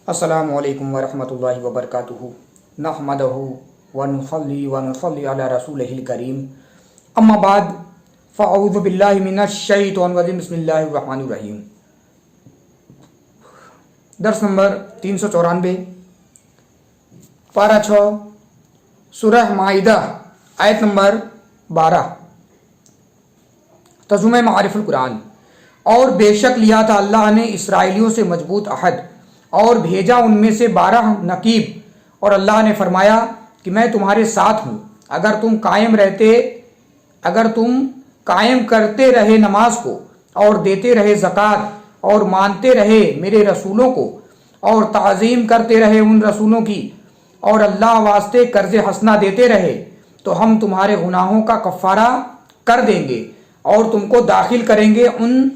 السلام علیکم ورحمۃ اللہ وبرکاتہ نحمدہ ونصلی علی رسولہ الکریم اما بعد فاعوذ باللہ من الشیطان الرجیم بسم اللہ الرحمن الرحیم۔ درس نمبر 394 پارہ 6 سورہ مائدہ آیت نمبر 12۔ ترجمہ معارف القرآن۔ اور بے شک لیا تھا اللہ نے اسرائیلیوں سے مضبوط عہد اور بھیجا ان میں سے 12 نقیب، اور اللہ نے فرمایا کہ میں تمہارے ساتھ ہوں اگر تم قائم کرتے رہے نماز کو اور دیتے رہے زکوٰۃ اور مانتے رہے میرے رسولوں کو اور تعظیم کرتے رہے ان رسولوں کی اور اللہ واسطے قرض حسنہ دیتے رہے تو ہم تمہارے گناہوں کا کفارہ کر دیں گے اور تم کو داخل کریں گے ان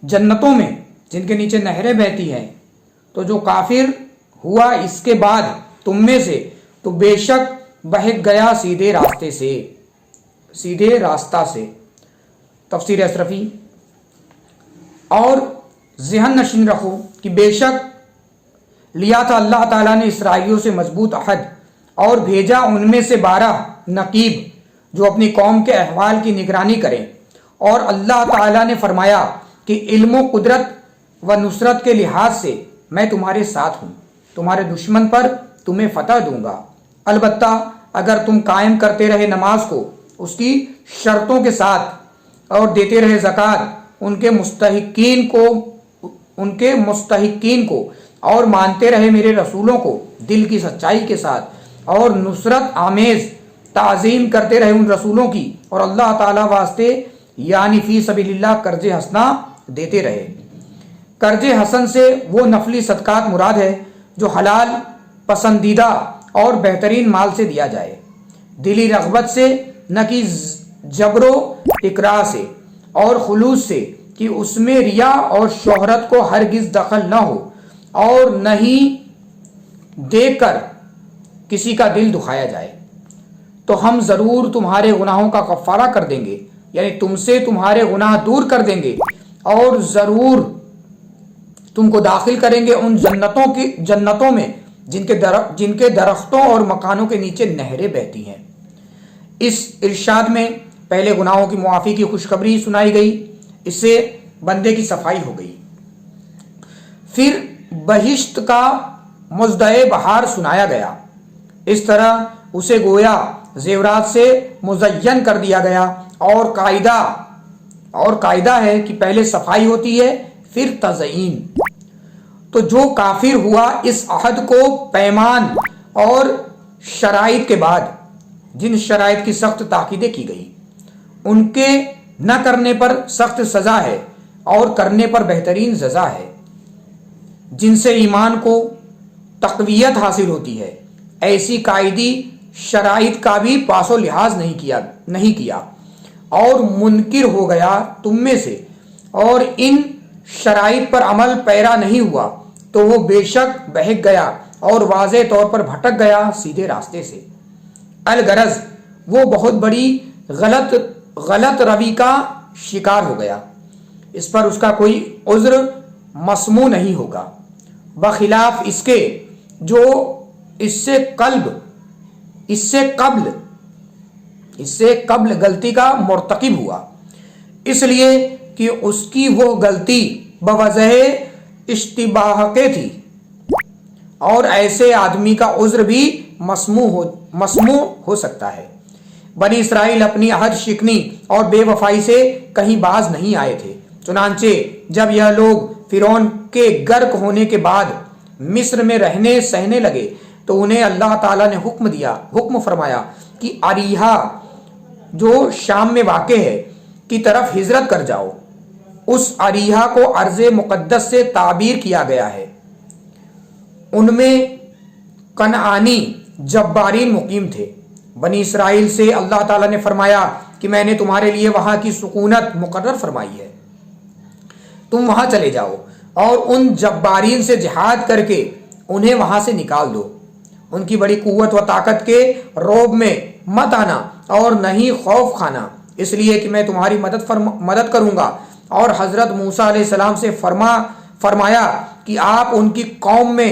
جنتوں میں جن کے نیچے نہریں بہتی ہیں۔ تو جو کافر ہوا اس کے بعد تم میں سے تو بے شک بہک گیا سیدھے راستہ سے۔ تفسیر اشرفی۔ اور ذہن نشین رکھو کہ بے شک لیا تھا اللہ تعالیٰ نے اسرائیلیوں سے مضبوط عہد اور بھیجا ان میں سے 12 نقیب جو اپنی قوم کے احوال کی نگرانی کریں، اور اللہ تعالیٰ نے فرمایا کہ علم و قدرت و نصرت کے لحاظ سے میں تمہارے ساتھ ہوں، تمہارے دشمن پر تمہیں فتح دوں گا، البتہ اگر تم قائم کرتے رہے نماز کو اس کی شرطوں کے ساتھ اور دیتے رہے زکوٰۃ ان کے مستحقین کو اور مانتے رہے میرے رسولوں کو دل کی سچائی کے ساتھ اور نصرت آمیز تعظیم کرتے رہے ان رسولوں کی اور اللہ تعالیٰ واسطے یعنی فی سبیل اللہ قرض حسنہ دیتے رہے۔ قرض حسن سے وہ نفلی صدقات مراد ہے جو حلال پسندیدہ اور بہترین مال سے دیا جائے، دلی رغبت سے نہ کہ جبر و اکراہ سے اور خلوص سے کہ اس میں ریا اور شہرت کو ہرگز دخل نہ ہو، اور نہ ہی دیکھ کر کسی کا دل دکھایا جائے۔ تو ہم ضرور تمہارے گناہوں کا کفارہ کر دیں گے، یعنی تم سے تمہارے گناہ دور کر دیں گے، اور ضرور تم کو داخل کریں گے ان جنتوں میں جن کے درختوں اور مکانوں کے نیچے نہریں بہتی ہیں۔ اس ارشاد میں پہلے گناہوں کی معافی کی خوشخبری سنائی گئی، اس سے بندے کی صفائی ہو گئی۔ پھر بہشت کا مزدہ بہار سنایا گیا، اس طرح اسے گویا زیورات سے مزین کر دیا گیا، اور قاعدہ ہے کہ پہلے صفائی ہوتی ہے پھر تزئین۔ تو جو کافر ہوا اس عہد کو پیمان اور شرائط کے بعد جن شرائط کی سخت تاکیدیں کی گئی ان کے نہ کرنے پر سخت سزا ہے اور کرنے پر بہترین جزا ہے، جن سے ایمان کو تقویت حاصل ہوتی ہے، ایسی قائدی شرائط کا بھی پاس و لحاظ نہیں کیا اور منکر ہو گیا تم میں سے اور ان شرائط پر عمل پیرا نہیں ہوا تو وہ بے شک بہک گیا اور واضح طور پر بھٹک گیا سیدھے راستے سے۔ الغرض وہ بہت بڑی غلط روی کا شکار ہو گیا، اس پر اس کا کوئی عذر مسموع نہیں ہوگا، بخلاف اس کے جو اس سے قبل غلطی کا مرتکب ہوا، اس لیے کہ اس کی وہ غلطی بوجہ اشتباہ کے تھی، اور ایسے آدمی کا عذر بھی مسموع ہو سکتا ہے۔ بنی اسرائیل اپنی عہد شکنی اور بے وفائی سے کہیں باز نہیں آئے تھے، چنانچہ جب یہ لوگ فرعون کے غرق ہونے کے بعد مصر میں رہنے سہنے لگے تو انہیں اللہ تعالیٰ نے حکم فرمایا کہ اریحا جو شام میں واقع ہے کی طرف ہجرت کر جاؤ۔ اس اریحا کو ارض مقدس سے تعبیر کیا گیا ہے، ان میں کنعانی جبارین مقیم تھے۔ بنی اسرائیل سے اللہ تعالیٰ نے فرمایا کہ میں نے تمہارے لیے وہاں کی سکونت مقرر فرمائی ہے، تم وہاں چلے جاؤ اور ان جبارین سے جہاد کر کے انہیں وہاں سے نکال دو، ان کی بڑی قوت و طاقت کے رعب میں مت آنا اور نہ ہی خوف کھانا، اس لیے کہ میں تمہاری مدد کروں گا۔ اور حضرت موسیٰ علیہ السلام سے فرمایا کہ آپ ان کی قوم میں